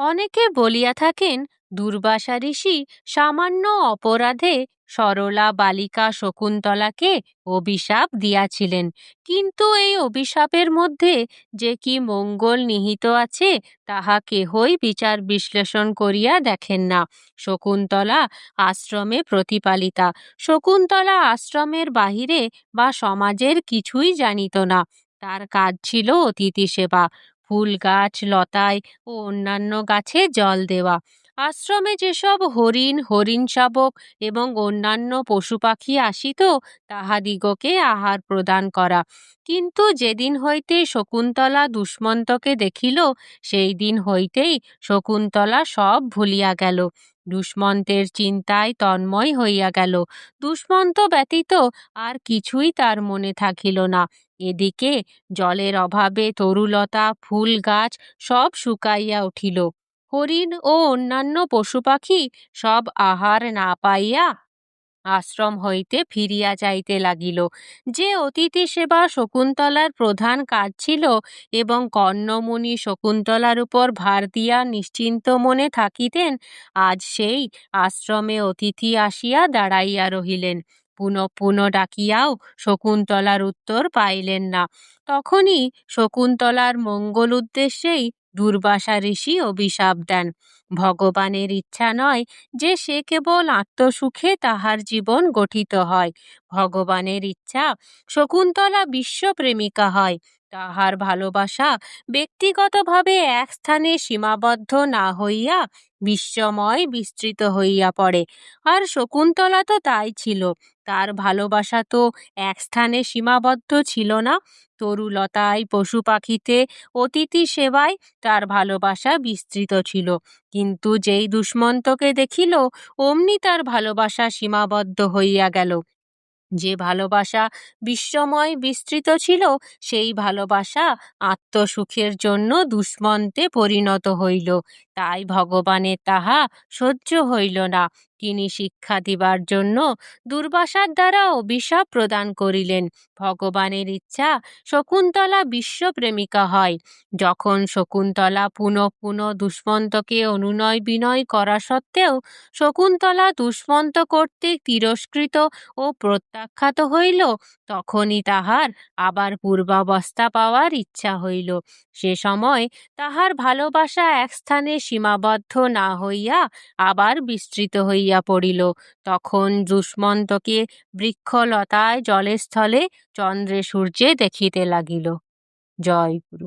অনেকে বলিয়া থাকেন দুর্বাসা ঋষি সামান্য অপরাধে সরলা বালিকা শকুন্তলাকে অভিশাপ দিয়াছিলেন। কিন্তু এই অভিশাপের মধ্যে যে কি মঙ্গল নিহিত আছে তাহা কেহই বিচার বিশ্লেষণ করিয়া দেখেন না। শকুন্তলা আশ্রমে প্রতিপালিতা। শকুন্তলা আশ্রমের বাহিরে বা সমাজের কিছুই জানিত না। তার কাজ ছিল অতিথি সেবা, ফুল গাছ লতায় ও অন্যান্য গাছে জল দেওয়া। আশ্রমে যেসব হরিণ, হরিণ শাবক এবং অন্যান্য পশু পাখি আসিত তাহাদিগকে আহার প্রদান করা। কিন্তু যেদিন হইতে শকুন্তলা দুষ্মন্তকে দেখিল সেই দিন হইতেই শকুন্তলা সব ভুলিয়া গেল। দুষ্মন্তের চিন্তায় তন্ময় হইয়া গেল। দুষ্মন্ত ব্যতীত আর কিছুই তার মনে থাকিল না। এদিকে জলের অভাবে তরুলতা, ফুল গাছ সব শুকাইয়া উঠিল। হরিণ ও অন্যান্য পশু পাখি সব আহার না পাইয়া আশ্রম হইতে ফিরিয়া যাইতে লাগিল। যে অতিথি সেবা শকুন্তলার প্রধান কাজ ছিল এবং কর্ণমুনি শকুন্তলার উপর ভার দিয়া নিশ্চিন্ত মনে থাকিতেন, আজ সেই আশ্রমে অতিথি আসিয়া দাঁড়াইয়া রহিলেন। পুনঃ পুনঃ ডাকিয়াও শকুন্তলার উত্তর পাইলেন না। তখনই শকুন্তলার মঙ্গল উদ্দেশ্যেই দুর্বাসা ঋষি অভিশাপ দেন। ভগবানের ইচ্ছা নয় যে সে কেবল আত্মসুখে তাহার জীবন গঠিত হয়। ভগবানের ইচ্ছা শকুন্তলা বিশ্বপ্রেমিকা হয়। তাহার ভালোবাসা ব্যক্তিগতভাবে এক স্থানে সীমাবদ্ধ না হইয়া বিশ্বময় বিস্তৃত হইয়া পড়ে। আর শকুন্তলা তো তাই ছিল। তার ভালোবাসা তো এক স্থানে সীমাবদ্ধ ছিল না। তরুলতায়, পশু পাখিতে, অতিথি সেবায় তার ভালোবাসা বিস্তৃত ছিল। কিন্তু যেই দুষ্মন্তকে দেখিল অমনি তার ভালোবাসা সীমাবদ্ধ হইয়া গেল। যে ভালোবাসা বিশ্বময় বিস্তৃত ছিল সেই ভালোবাসা আত্মসুখের জন্য দুষ্মন্তে পরিণত হইল। তাই ভগবানের তাহা সহ্য হইল না। তিনি শিক্ষা দিবার জন্য দুর্বাসার দ্বারা অভিশাপ প্রদান করিলেন। ভগবানের ইচ্ছা শকুন্তলা বিশ্বপ্রেমিকা হয়। যখন শকুন্তলা পুনঃ পুনঃ দুষ্মন্তকে অনুনয় বিনয় করা সত্ত্বেও শকুন্তলা দুষ্মন্ত কর্তৃক তিরস্কৃত ও প্রত্যাখ্যাত হইল, তখনই তাহার আবার পূর্বাবস্থা পাওয়ার ইচ্ছা হইল। সে সময় তাহার ভালোবাসা এক স্থানে সীমাবদ্ধ না হইয়া আবার বিস্তৃত হইয়া পড়িল। তখন দুষ্মন্তকে বৃক্ষলতায়, জলে স্থলে, চন্দ্রে সূর্যে দেখিতে লাগিল। জয় গুরু।